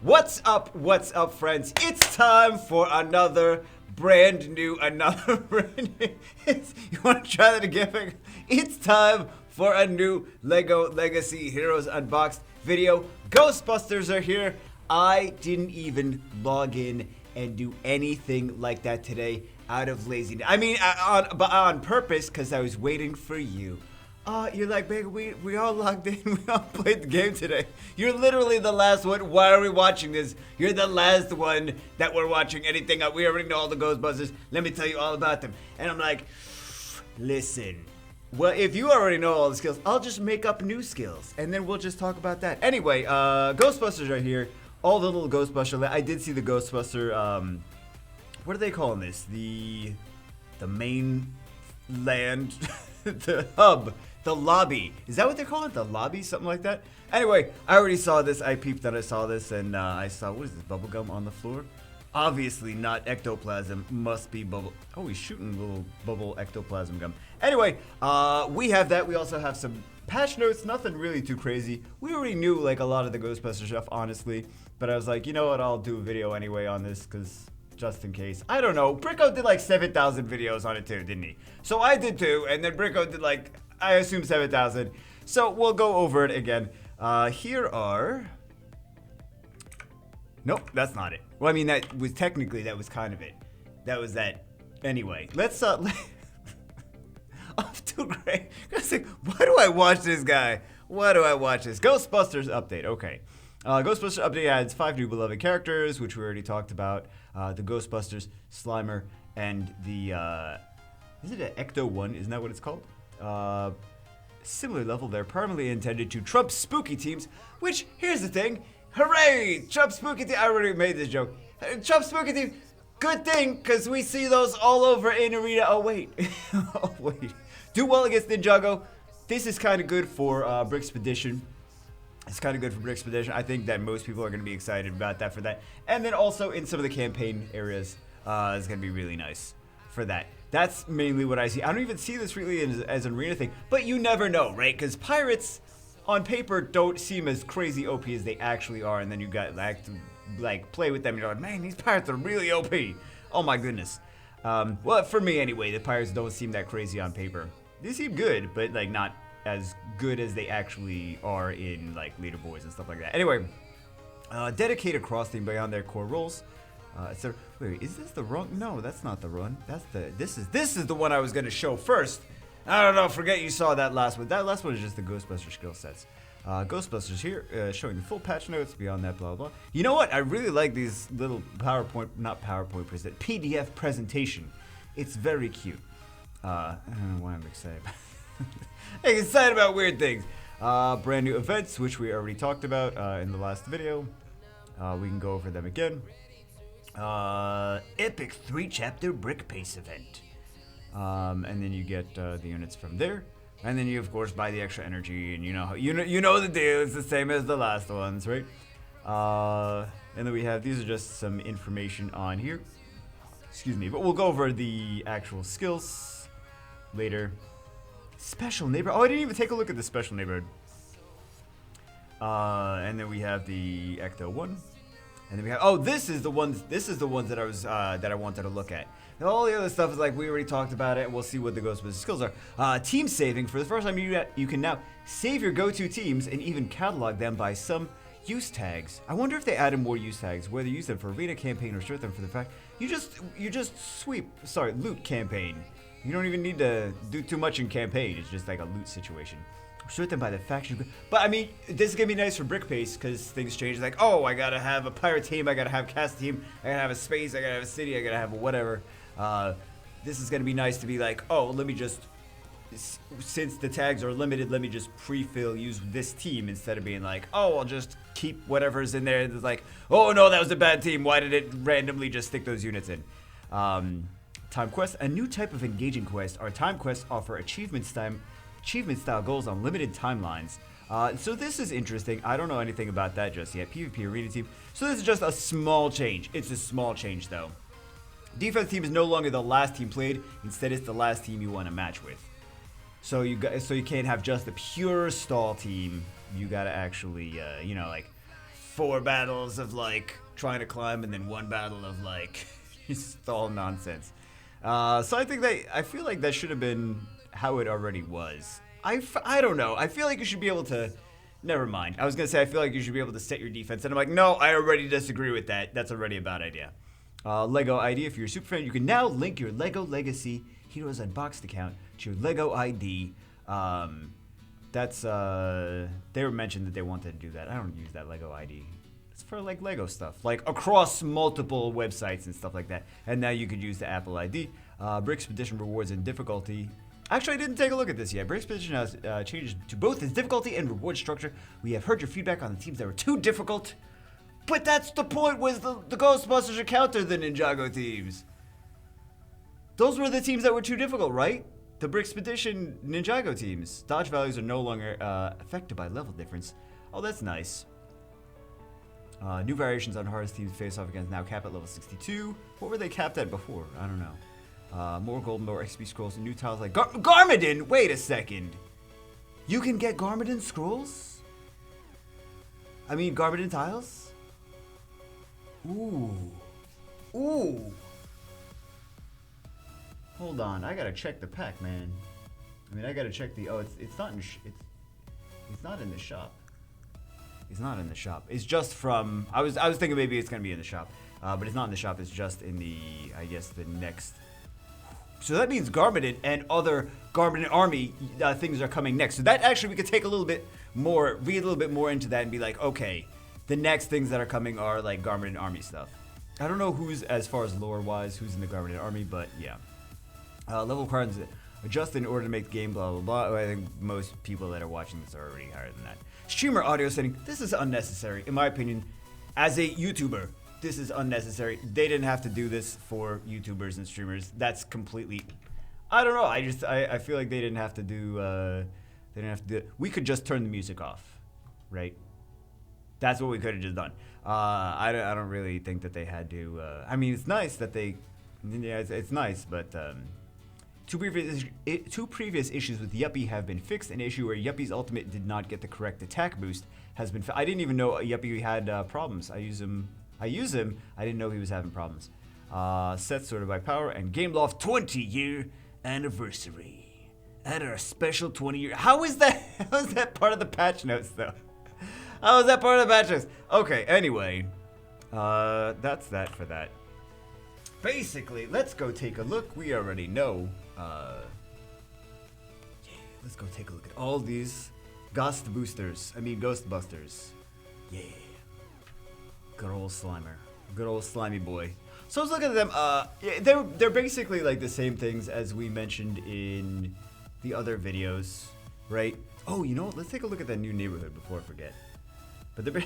What's up, friends? It's time for another brand new. You want to try that again? It's time for a new Lego Legacy Heroes Unboxed video. Ghostbusters are here. I didn't even log in and do anything like that today out of laziness. I mean, on purpose, because I was waiting for you. You're like, babe, we all logged in. We all played the game today. You're literally the last one. Why are we watching this? You're the last one that we're watching anything. We already know all the Ghostbusters. Let me tell you all about them. And I'm like, listen. Well, if you already know all the skills, I'll just make up new skills. And then we'll just talk about that. Anyway, Ghostbusters are here. All the little Ghostbusters. I did see the Ghostbuster, what are they calling this? The main land, the hub. The lobby. Is that what they're calling it? The lobby? Something like that? Anyway, I already saw this. I peeped that I saw this, and I saw, what is this, bubblegum on the floor? Obviously not ectoplasm. Must be bubble. Oh, he's shooting little bubble ectoplasm gum. Anyway, we have that. We also have some patch notes. Nothing really too crazy. We already knew, like, a lot of the Ghostbuster stuff, honestly. But I was like, you know what? I'll do a video anyway on this, because just in case. I don't know. Bricko did like 7,000 videos on it too, didn't he? So I did too, and then Bricko did like, I assume 7,000. So we'll go over it again. Here are... Nope, that's not it. Well, I mean, that was technically, that was kind of it. That was that. Anyway, let's... Off to great. Why do I watch this guy? Why do I watch this? Ghostbusters update. Okay. Ghostbusters update adds 5 new beloved characters, which we already talked about. The Ghostbusters, Slimer, and the... is it an Ecto-1? Isn't that what it's called? Similar level, they're primarily intended to trump spooky teams, which, here's the thing, hooray, trump spooky team, I already made this joke, trump spooky team, good thing, because we see those all over in Arena, oh wait, oh wait, do well against Ninjago. This is kind of good for Brickspedition. It's kind of good for Brickspedition. I think that most people are going to be excited about that for that, and then also in some of the campaign areas, it's going to be really nice for that. That's mainly what I see. I don't even see this really as an arena thing, but you never know, right? Because pirates, on paper, don't seem as crazy OP as they actually are, and then you got like play with them, and you're like, man, these pirates are really OP. Oh my goodness. Well, for me anyway, the pirates don't seem that crazy on paper. They seem good, but like not as good as they actually are in like leaderboards and stuff like that. Anyway, dedicated cross team beyond their core roles. So wait, is this the wrong? No, that's not the run. That's the. This is the one I was gonna show first. I don't know. Forget you saw that last one. That last one is just the Ghostbuster skill sets. Ghostbusters here, showing the full patch notes. Beyond that, blah blah. You know what? I really like these little PDF presentation. It's very cute. I don't know why I'm excited. I'm excited about weird things. Brand new events, which we already talked about in the last video. We can go over them again. Epic 3-chapter brick pace event. And then you get the units from there. And then you of course buy the extra energy, and you know the deal. It's the same as the last ones, right? And then we have, these are just some information on here. Excuse me, but we'll go over the actual skills later. Special neighborhood. Oh, I didn't even take a look at the special neighborhood. And then we have the Ecto-1. And then we have, oh, this is the ones that I was that I wanted to look at. And all the other stuff is like we already talked about it, and we'll see what the Ghostbusters skills are. Team saving. For the first time, you can now save your go-to teams and even catalog them by some use tags. I wonder if they added more use tags, whether you use them for arena campaign or sort them for the fact you just loot campaign. You don't even need to do too much in campaign. It's just like a loot situation. Sort them by the faction. But I mean, this is gonna be nice for brick pace because things change. Like, oh, I gotta have a pirate team, I gotta have a cast team, I gotta have a space, I gotta have a city, I gotta have a whatever. This is gonna be nice to be like, oh, let me just, since the tags are limited, let me just pre-fill, use this team instead of being like, oh, I'll just keep whatever's in there. It's like, oh no, that was a bad team. Why did it randomly just stick those units in? Time quests, a new type of engaging quest. Our time quests offer achievement style goals on limited timelines. So this is interesting. I don't know anything about that just yet. PvP arena team. So this is just a small change. It's a small change though. Defense team is no longer the last team played. Instead, it's the last team you want to match with. So you can't have just the pure stall team. You gotta actually, 4 battles of like trying to climb and then 1 battle of like just all nonsense. So I feel like that should have been how it already was. I don't know. I feel like you should be able to. Never mind. I was gonna say I feel like you should be able to set your defense, and I'm like, no, I already disagree with that. That's already a bad idea. Lego ID. If you're a super fan, you can now link your Lego Legacy Heroes Unboxed account to your Lego ID. They were mentioned that they wanted to do that. I don't use that Lego ID. It's for like Lego stuff, like across multiple websites and stuff like that. And now you could use the Apple ID. Brickspedition rewards and difficulty. Actually, I didn't take a look at this yet. Brickspedition has changed to both its difficulty and reward structure. We have heard your feedback on the teams that were too difficult. But that's the point, was the Ghostbusters are counter the Ninjago teams. Those were the teams that were too difficult, right? The Brickspedition Ninjago teams. Dodge values are no longer affected by level difference. Oh, that's nice. New variations on hardest teams face off against now capped at level 62. What were they capped at before? I don't know. More gold, more XP scrolls, and new tiles like Garmadin! Wait a second. You can get Garmadin scrolls? I mean, Garmadin tiles? Ooh. Ooh. Hold on, I gotta check the pack, man. I mean, I gotta check the. Oh, it's not in. It's not in the shop. It's not in the shop. It's just from. I was thinking maybe it's gonna be in the shop, but it's not in the shop. It's just in the. I guess the next. So that means Garmadin and other Garmadin army things are coming next. So that actually we could take a little bit more, read a little bit more into that and be like, okay, the next things that are coming are like Garmadin army stuff. I don't know who's, as far as lore wise, who's in the Garmadin army, but yeah. Level requirements adjust in order to make the game, blah, blah, blah. I think most people that are watching this are already higher than that. Streamer audio setting. This is unnecessary, in my opinion. As a YouTuber, this is unnecessary. They didn't have to do this for YouTubers and streamers. That's completely, I don't know. I feel like they didn't have to do, they didn't have to do it. We could just turn the music off, right? That's what we could have just done. I don't really think that they had to, I mean, it's nice that they, yeah, it's nice, but, two previous issues with Yuppie have been fixed. An issue where Yuppie's ultimate did not get the correct attack boost has been I didn't even know Yuppie had problems. I use him. I didn't know he was having problems. Set sorted by power and Game Loft 20-year anniversary. At our special 20-year. How is that? How is that part of the patch notes though? How is that part of the patch notes? Okay. Anyway, that's that for that. Basically, let's go take a look. We already know. Let's go take a look at all these Ghostbusters. Yeah. Good old Slimer. Good old slimy boy. So I was looking at them. Yeah, they're basically like the same things as we mentioned in the other videos, right? Oh, you know what? Let's take a look at that new neighborhood before I forget. But they're.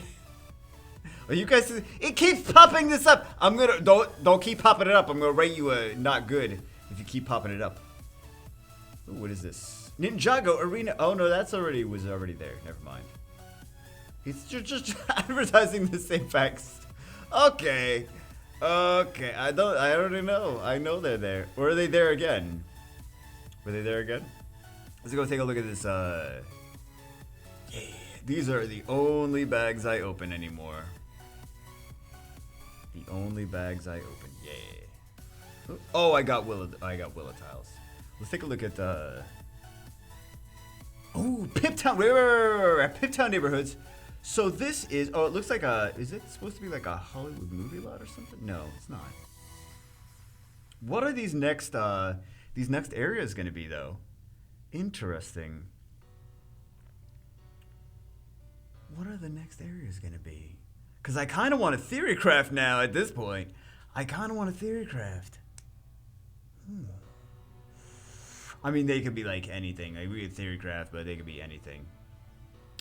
Are you guys? It keeps popping this up. I'm gonna don't keep popping it up. I'm gonna rate you a not good if you keep popping it up. Ooh, what is this? Ninjago Arena. Oh no, was already there. Never mind. He's just advertising the same facts. Okay. I already know. I know they're there. Or are they there again? Were they there again? Let's go take a look at this. Yeah. These are the only bags I open anymore. The only bags I open. Yeah. Oh, I got Willa tiles. Let's take a look at oh, Piptown. Right. Piptown neighborhoods. So this is, it looks like is it supposed to be like a Hollywood movie lot or something? No, it's not. What are these next areas going to be though? Interesting. What are the next areas going to be? Because I kind of want a theory craft now at this point. I kind of want a theory craft. I mean, they could be like anything. Like we get theory craft, but they could be anything.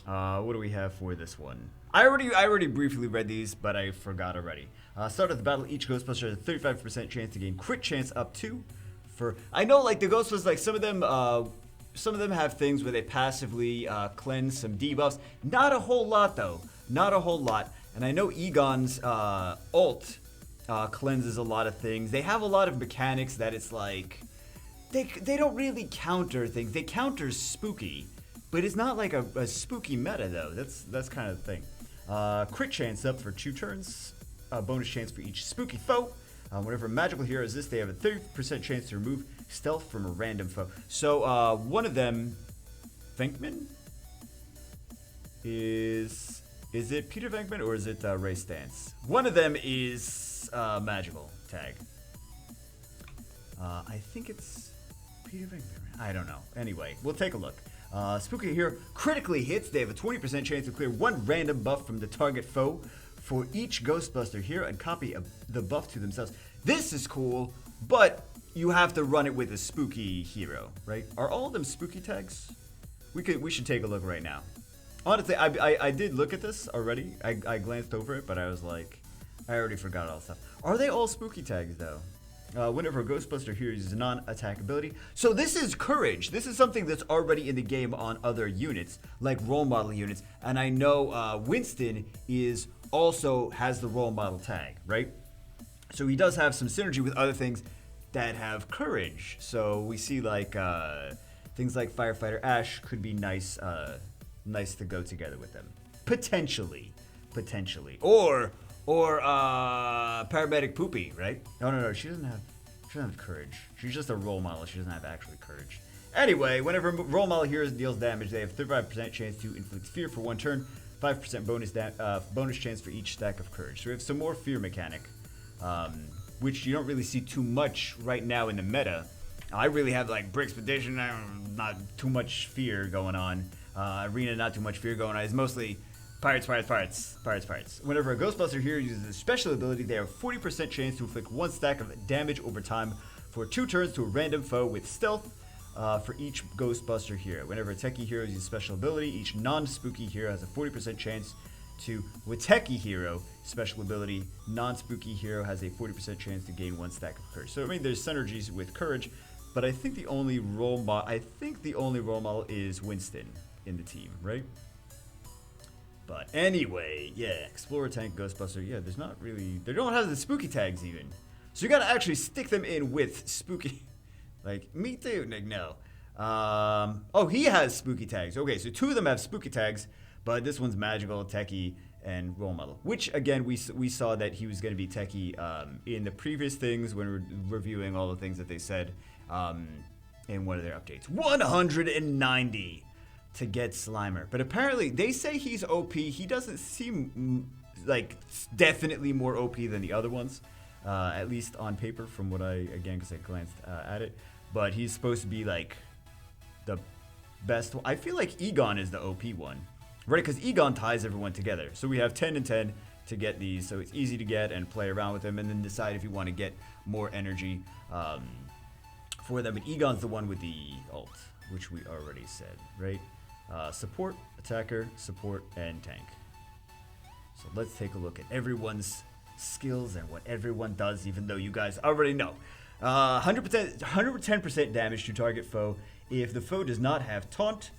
What do we have for this one? I already briefly read these, but I forgot already. Start of the battle, each Ghostbuster has a 35% chance to gain crit chance up to. I know like the Ghostbusters, like some of them have things where they passively cleanse some debuffs. Not a whole lot though. Not a whole lot. And I know Egon's ult cleanses a lot of things. They have a lot of mechanics that it's like they don't really counter things. They counter spooky, but it's not like a spooky meta though. That's kind of the thing. Crit chance up for 2 turns. Bonus chance for each spooky foe. Whenever a magical hero is this, they have a 30% chance to remove stealth from a random foe. So one of them, Venkman, is it Peter Venkman or is it Ray Stantz? One of them is magical tag. I think it's Peter Venkman. I don't know. Anyway, we'll take a look. Spooky hero critically hits. They have a 20% chance to clear 1 random buff from the target foe for each Ghostbuster hero and copy the buff to themselves. This is cool, but you have to run it with a spooky hero, right? Are all of them spooky tags? We should take a look right now. Honestly, I did look at this already. I glanced over it, but I was like, I already forgot all the stuff. Are they all spooky tags though? Whenever a Ghostbuster hero uses a non-attack ability. So this is courage. This is something that's already in the game on other units, like role model units. And I know Winston also has the role model tag, right? So he does have some synergy with other things that have courage. So we see like things like Firefighter Ash could be nice to go together with them. Potentially. Or Paramedic Poopy, right? No, she doesn't have courage. She's just a role model. She doesn't have actually courage. Anyway, whenever role model heroes deals damage, they have 35% chance to inflict fear for 1 turn, 5% bonus chance for each stack of courage. So we have some more fear mechanic, which you don't really see too much right now in the meta. I really have like Brick Expedition, not too much fear going on. Arena, not too much fear going on. It's mostly Pirates. Whenever a Ghostbuster hero uses a special ability, they have 40% chance to inflict 1 stack of damage over time for 2 turns to a random foe with stealth for each Ghostbuster hero. Whenever a techie hero uses a special ability, each non-spooky hero has a 40% chance to, with techie hero special ability, non-spooky hero has a 40% chance to gain 1 stack of courage. So I mean, there's synergies with courage, but I think the only role model is Winston in the team, right? But anyway, yeah, Explorer, Tank, Ghostbuster, yeah, they don't have the spooky tags even. So you gotta actually stick them in with spooky, like, me too, like, no. Oh, he has spooky tags. Okay, so 2 of them have spooky tags, but this one's magical, techie, and role model. Which, again, we saw that he was gonna be techie in the previous things when we were reviewing all the things that they said in one of their updates. 190! To get Slimer, but apparently they say he's OP. He doesn't seem like definitely more OP than the other ones, at least on paper from what because I glanced at it, but he's supposed to be like the best one. I feel like Egon is the OP one, right? Because Egon ties everyone together. So we have 10 and 10 to get these, so it's easy to get and play around with them and then decide if you want to get more energy for them. But Egon's the one with the ult, which we already said, right? Support, attacker, support, and tank. So let's take a look at everyone's skills and what everyone does, even though you guys already know. 110% damage to target foe. If the foe does not have taunt,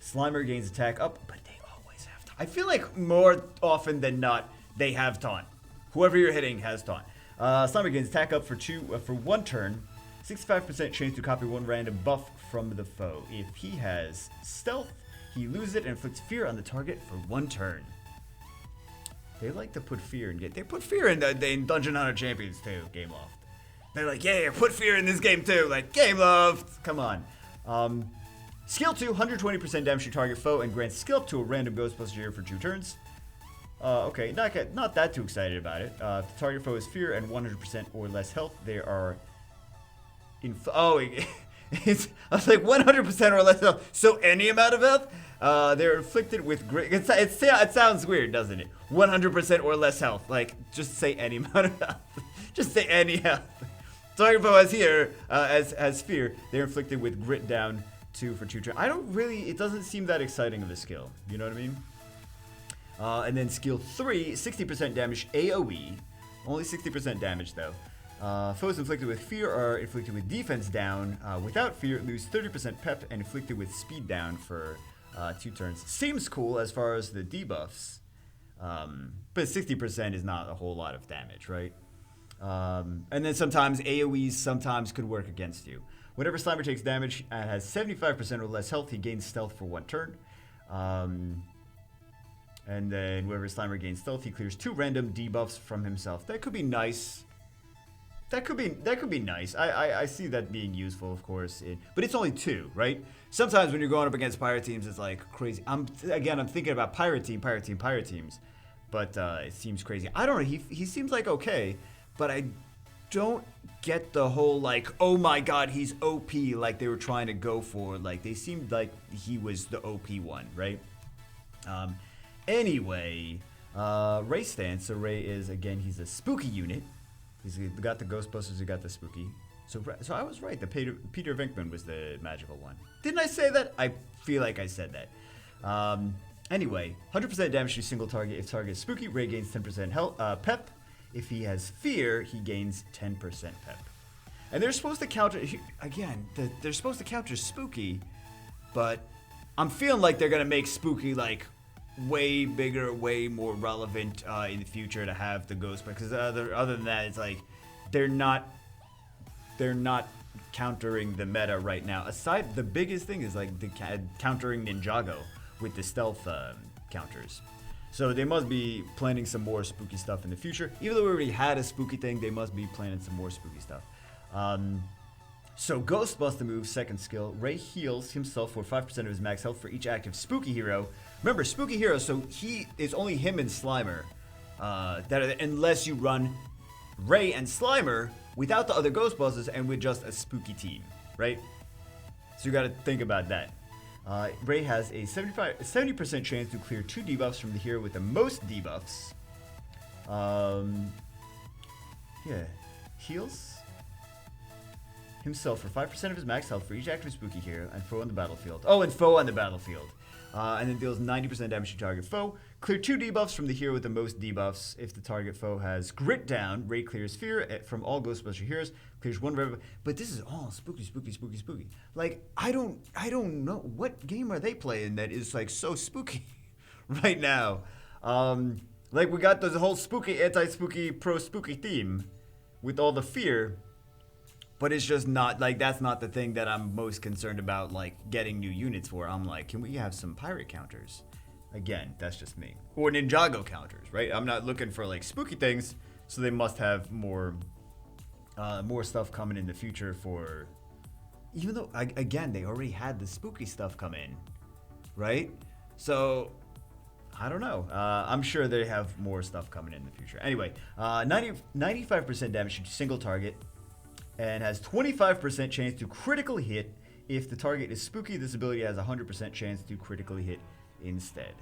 Slimer gains attack up, but they always have taunt. I feel like more often than not, they have taunt. Whoever you're hitting has taunt. Slimer gains attack up for 1 turn. 65% chance to copy 1 random buff from the foe. If he has stealth, he loses it and inflicts fear on the target for 1 turn. They like to put fear in. They put fear in Dungeon Hunter Champions too, Game Loft. They're like, yeah, put fear in this game too. Like, Game Loft, come on. Skill 2, 120% damage to target foe and grants skill up to a random Ghostbuster hero for 2 turns. Okay, not that too excited about it. If the target foe is fear and 100% or less health, they are I was like 100% or less health. So any amount of health, they're inflicted with great. It sounds weird, doesn't it? 100% or less health. Like, just say any amount of health. Just say any health. Target foe as fear. They're inflicted with grit down 2 for 2 turns. It doesn't seem that exciting of a skill. You know what I mean? And then skill 3, 60% damage AoE. Only 60% damage though. Foes inflicted with fear are inflicted with defense down. Without fear, lose 30% pep and inflicted with speed down for 2 turns. Seems cool as far as the debuffs, but 60% is not a whole lot of damage, right? And then sometimes AoEs sometimes could work against you. Whenever Slimer takes damage and has 75% or less health, he gains stealth for 1 turn. And then whoever Slimer gains stealth, he clears 2 random debuffs from himself. That could be nice. That could be nice. I see that being useful, of course. But it's only 2, right? Sometimes when you're going up against pirate teams, it's like crazy. I'm thinking about pirate teams. But it seems crazy. I don't know. He seems like okay, but I don't get the whole like, oh my god, he's OP like they were trying to go for. Like they seemed like he was the OP one, right? Anyway, Ray stance. So Ray is, again, he's a spooky unit. He's got the Ghostbusters, he got the spooky. So I was right. The Peter Venkman was the magical one. Didn't I say that? I feel like I said that. Anyway, 100% damage to single target. If target is spooky, Ray gains 10% health, pep. If he has fear, he gains 10% pep. And they're supposed to counter, again, they're supposed to counter spooky, but I'm feeling like they're going to make spooky like way bigger, way more relevant in the future to have the ghost, because other than that, it's like they're not countering the meta right now. Aside, the biggest thing is like the countering Ninjago with the stealth counters. So they must be planning some more spooky stuff in the future. Even though we already had a spooky thing, they must be planning some more spooky stuff. So Ghostbuster move, second skill. Ray heals himself for 5% of his max health for each active spooky hero. Remember, spooky hero, so it's only him and Slimer. Unless you run Ray and Slimer without the other Ghostbusters and with just a spooky team, right? So you gotta think about that. Ray has a 70% chance to clear 2 debuffs from the hero with the most debuffs. Yeah, heals himself for 5% of his max health for each active spooky hero and foe on the battlefield. Oh, and foe on the battlefield. And then deals 90% damage to target foe. Clear 2 debuffs from the hero with the most debuffs. If the target foe has Grit down, Ray clears fear from all Ghostbuster heroes. Clears 1 but this is all spooky. Like, I don't know. What game are they playing that is like so spooky right now? Like we got the whole spooky, anti-spooky, pro-spooky theme with all the fear. But it's just not, like, that's not the thing that I'm most concerned about, like, getting new units for. I'm like, can we have some pirate counters? Again, that's just me. Or Ninjago counters, right? I'm not looking for, like, spooky things, so they must have more stuff coming in the future for... Even though, again, they already had the spooky stuff come in, right? So, I don't know. I'm sure they have more stuff coming in the future. Anyway, 95% damage to single target. And has 25% chance to critically hit. If the target is spooky, this ability has 100% chance to critically hit instead.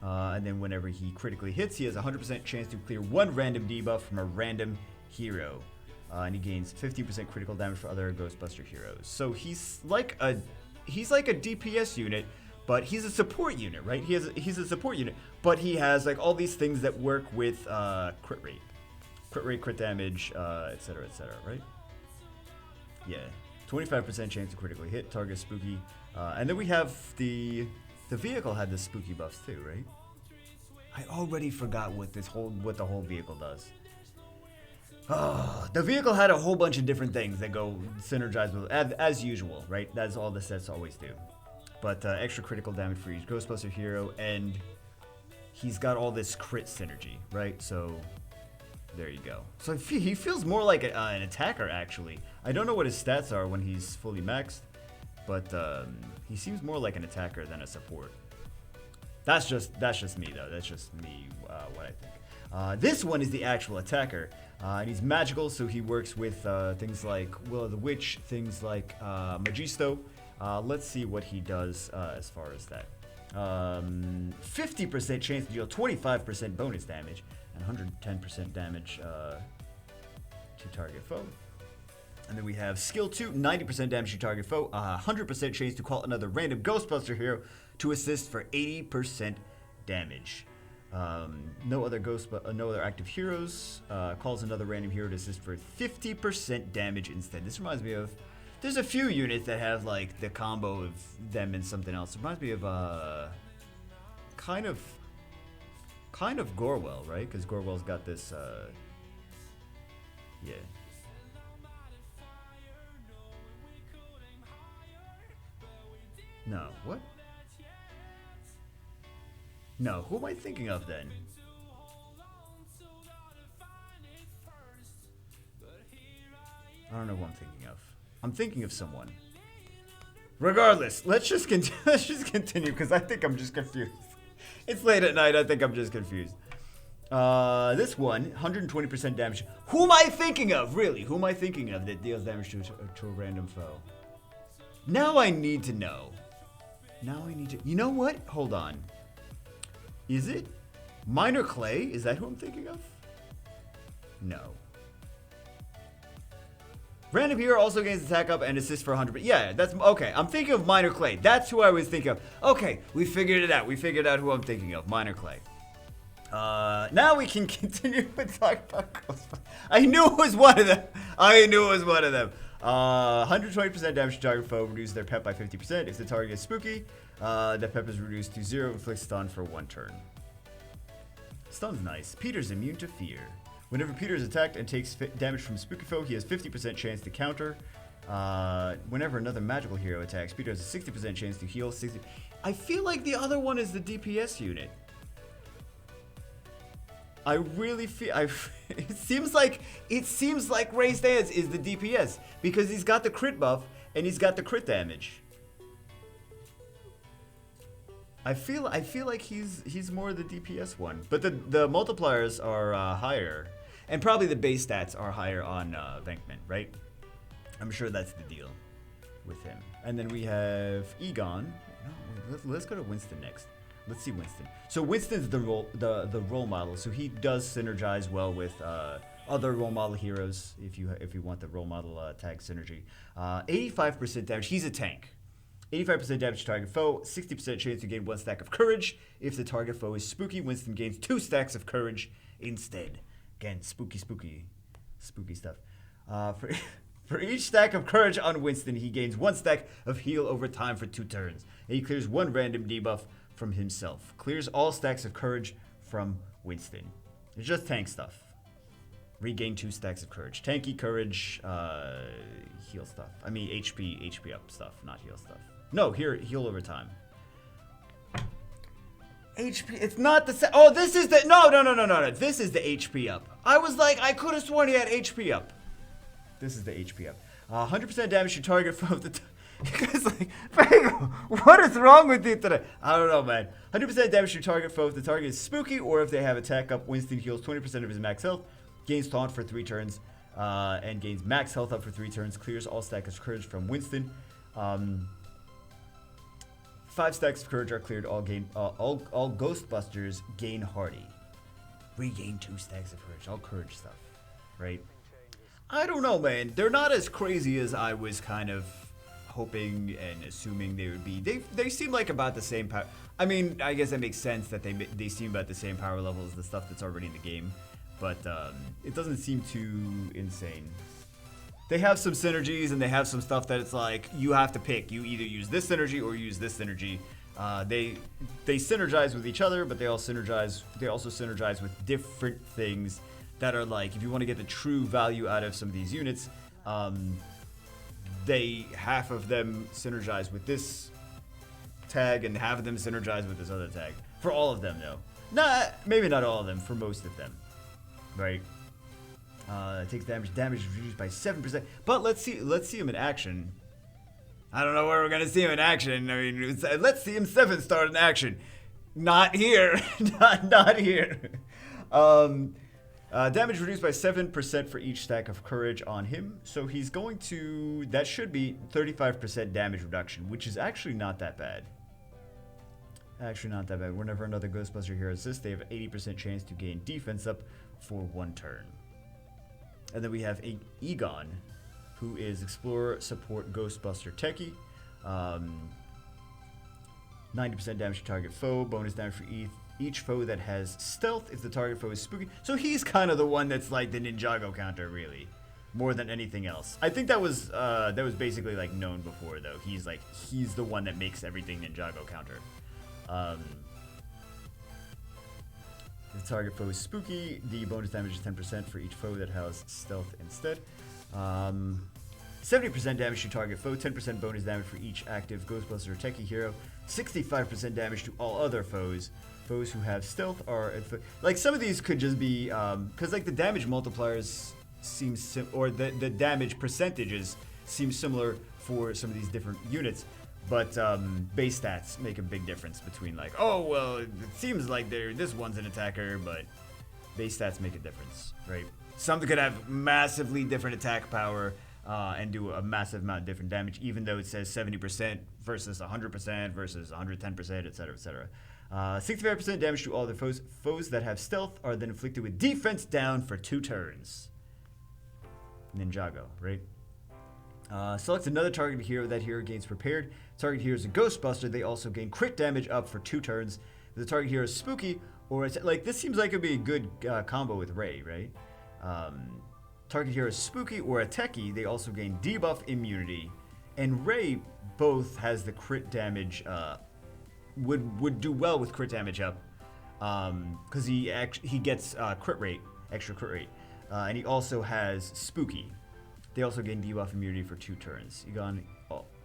And then whenever he critically hits, he has 100% chance to clear 1 random debuff from a random hero. And he gains 15% critical damage for other Ghostbuster heroes. So he's like a DPS unit, but he's a support unit, right? He's a support unit, but he has like all these things that work with crit rate. Crit rate, crit damage, etc., right? Yeah, 25% chance to critically hit, target spooky. And then we have the vehicle had the spooky buffs too, right? I already forgot what the whole vehicle does. The vehicle had a whole bunch of different things that go synergize with, as usual, right? That's all the sets always do. But extra critical damage for each Ghostbuster hero, and he's got all this crit synergy, right? So... there you go. So he feels more like an attacker, actually. I don't know what his stats are when he's fully maxed, but he seems more like an attacker than a support. That's just me, though. That's just me, what I think. This one is the actual attacker, and he's magical, so he works with things like Will of the Witch, things like Magisto. Let's see what he does as far as that. 50% chance to deal 25% bonus damage. 110% damage to target foe. And then we have skill 2, 90% damage to target foe, 100% chance to call another random Ghostbuster hero to assist for 80% damage. No other active heroes calls another random hero to assist for 50% damage instead. This reminds me of, there's a few units that have like the combo of them and something else. It reminds me of kind of Gorwell, right? Because Gorwell's got this, yeah. No, what? No, who am I thinking of then? I don't know who I'm thinking of. I'm thinking of someone. Regardless, let's just continue because I think I'm just confused. It's late at night. I think I'm just confused. This one, 120% damage. Who am I thinking of? Really, who am I thinking of that deals damage to a random foe? Now I need to know. Now I need to. You know what? Hold on. Is it Minor Clay? Is that who I'm thinking of? No. Random hero also gains attack up and assist for 100%. Yeah, that's okay. I'm thinking of Minor Clay. That's who I was thinking of. Okay, we figured it out. We figured out who I'm thinking of. Minor Clay. Now we can continue with talking about Ghostbusters. I knew it was one of them. 120% damage to target foe, reduces their pep by 50%. If the target is spooky, the pep is reduced to 0, inflicts stun for 1 turn. Stun's nice. Peter's immune to fear. Whenever Peter is attacked and takes damage from spooky foe, he has 50% chance to counter. Whenever another magical hero attacks, Peter has a 60% chance to heal. I feel like the other one is the DPS unit. I really feel it seems like Ray Stans is the DPS because he's got the crit buff and he's got the crit damage. I feel like he's more the DPS one, but the multipliers are higher, and probably the base stats are higher on Venkman, right? I'm sure that's the deal with him. And then we have Egon. No, let's go to Winston next. Let's see Winston. So Winston's the role model, so he does synergize well with other role model heroes. If you want the role model tag synergy, 85% damage. He's a tank. 85% damage to target foe. 60% chance to gain 1 stack of courage. If the target foe is spooky, Winston gains 2 stacks of courage instead. Again, spooky stuff. For each stack of courage on Winston, he gains 1 stack of heal over time for 2 turns. And he clears 1 random debuff from himself. Clears all stacks of courage from Winston. It's just tank stuff. Regain 2 stacks of courage. Tanky courage, heal stuff. I mean HP up stuff, not heal stuff. No, here, heal over time. HP, it's not the same. Oh, this is the, no. This is the HP up. I was like, I could have sworn he had HP up. This is the HP up. 100% damage to target foe of the Guys, like, what is wrong with you today? I don't know, man. 100% damage to target foe if the target is spooky or if they have attack up. Winston heals 20% of his max health, gains taunt for 3 turns, and gains max health up for 3 turns. Clears all stacks of courage from Winston. 5 stacks of courage are cleared. All Ghostbusters gain hardy. Regain 2 stacks of courage. All courage stuff, right? I don't know, man. They're not as crazy as I was kind of hoping and assuming they would be. They seem like about the same power. I mean, I guess that makes sense that they seem about the same power level as the stuff that's already in the game, but it doesn't seem too insane. They have some synergies and they have some stuff that it's like you have to pick. You either use this synergy or use this synergy. They synergize with each other, but they also synergize with different things that are like, if you want to get the true value out of some of these units, half of them synergize with this tag and half of them synergize with this other tag. For all of them, though. Maybe not all of them, for most of them. Right? It takes damage. Damage is reduced by 7%. But let's see him in action. I don't know where we're gonna see him in action. I mean, let's see him 7-star in action. Not here. not here. Damage reduced by 7% for each stack of courage on him. So he's going to... That should be 35% damage reduction, which is actually not that bad. Whenever another Ghostbuster hero assists, they have an 80% chance to gain defense up for 1 turn. And then we have Egon, who is Explorer Support Ghostbuster Techie. 90% damage to target foe. Bonus damage for each foe that has stealth if the target foe is spooky. So he's kind of the one that's like the Ninjago counter, really, more than anything else. I think that was basically like known before, though. He's the one that makes everything Ninjago counter. If the target foe is spooky, the bonus damage is 10% for each foe that has stealth instead. 70% damage to target foe, 10% bonus damage for each active Ghostbuster or Techie hero, 65% damage to all other foes, Foes who have stealth are like some of these could just be because like the damage multipliers seem or the damage percentages seem similar for some of these different units, but base stats make a big difference between like, oh well, it seems like this one's an attacker, but base stats make a difference, right? Some could have massively different attack power and do a massive amount of different damage, even though it says 70% versus 100% versus 110%, etc., etc. 65% damage to all the foes. Foes that have stealth are then inflicted with defense down for 2 turns. Ninjago, right? Select another target hero. That hero gains prepared. Target hero is a Ghostbuster. They also gain crit damage up for 2 turns. The target hero is spooky, or it's like this seems like it'd be a good combo with Ray, right? Target hero is spooky or a techie. They also gain debuff immunity, and Ray both has the crit damage. Would do well with crit damage up, because he gets crit rate, extra crit rate, and he also has spooky. They also gain debuff immunity for 2 turns. Egon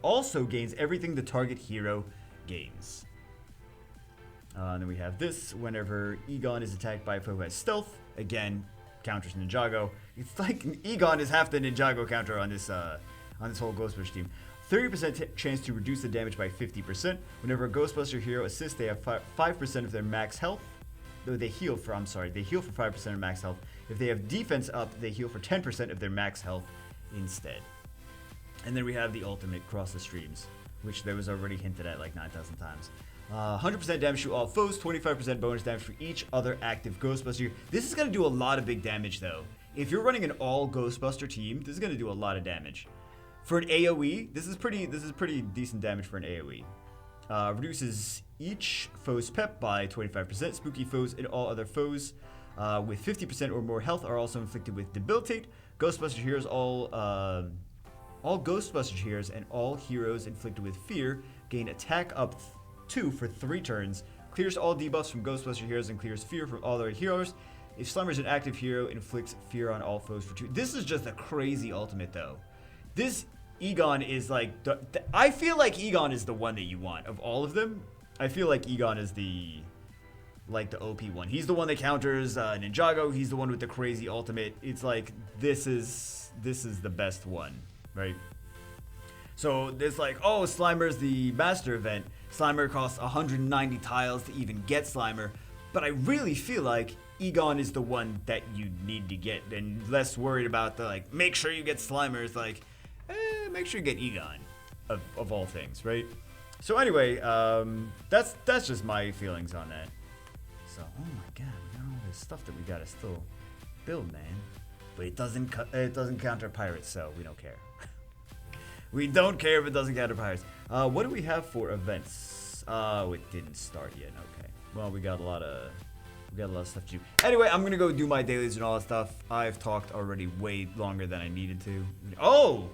also gains everything the target hero gains. And then we have this. Whenever Egon is attacked by a foe who has stealth, again, counters Ninjago. It's like Egon is half the Ninjago counter on this whole Ghostbusters team. 30% chance to reduce the damage by 50%. Whenever a Ghostbuster hero assists, they have 5% of their max health. Though they heal for 5% of max health. If they have defense up, they heal for 10% of their max health instead. And then we have the ultimate, Cross the Streams, which there was already hinted at like 9,000 times. 100% damage to all foes, 25% bonus damage for each other active Ghostbuster. This is going to do a lot of big damage though. If you're running an all Ghostbuster team, this is going to do a lot of damage. For an AoE, this is pretty decent damage for an AoE. Reduces each foe's pep by 25%. Spooky foes and all other foes with 50% or more health are also inflicted with debilitate. Ghostbuster heroes, all Ghostbuster heroes and all heroes inflicted with fear gain attack up 2 for 3 turns. Clears all debuffs from Ghostbuster heroes and clears fear from all other heroes. If Slimer is an active hero, inflicts fear on all foes for 2. This is just a crazy ultimate though. This Egon is like I feel like Egon is the one that you want of all of them. I feel like Egon is the OP one. He's the one that counters Ninjago. He's the one with the crazy ultimate. It's like this is the best one, right? So there's like, oh, Slimer's the master event. Slimer costs 190 tiles to even get Slimer, but I really feel like Egon is the one that you need to get, and less worried about the like make sure you get Slimer. It's like make sure you get Egon of all things, right? So anyway, that's just my feelings on that. So, oh my god, we got all this stuff that we gotta still build, man. But it doesn't counter pirates, so we don't care. We don't care if it doesn't counter pirates. What do we have for events? It didn't start yet. Okay. Well, we got a lot of stuff to do. Anyway, I'm gonna go do my dailies and all that stuff. I've talked already way longer than I needed to. Oh,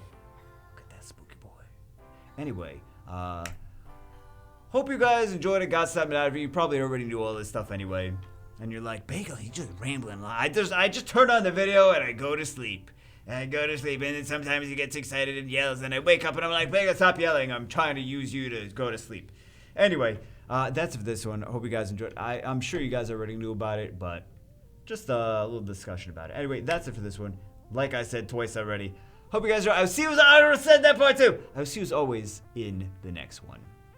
look at that spooky boy. Anyway, hope you guys enjoyed it, got something out of it. You probably already knew all this stuff anyway. And you're like, Bagel, you just rambling. I just turn on the video and I go to sleep. And then sometimes he gets excited and yells, and I wake up and I'm like, Bagel, stop yelling. I'm trying to use you to go to sleep. Anyway, that's it for this one. I hope you guys enjoyed. I'm sure you guys already knew about it, but just a little discussion about it. Anyway, that's it for this one. Like I said twice already. Hope you guys are. I'll see you as I said that part too. I'll see you as always in the next one.